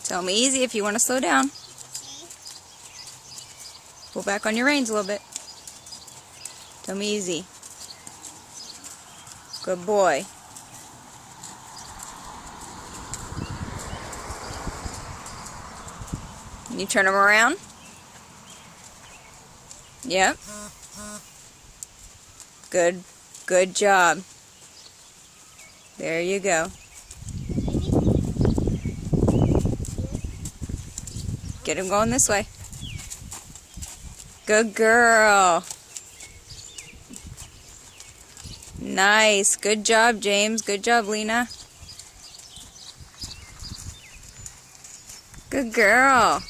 Tell me easy if you want to slow down. Pull back on your reins a little bit. Tell me easy. Good boy. Can you turn them around? Yep. Good job. There you go. Get him going this way. Good girl. Nice. Good job, James. Good job, Lena. Good girl.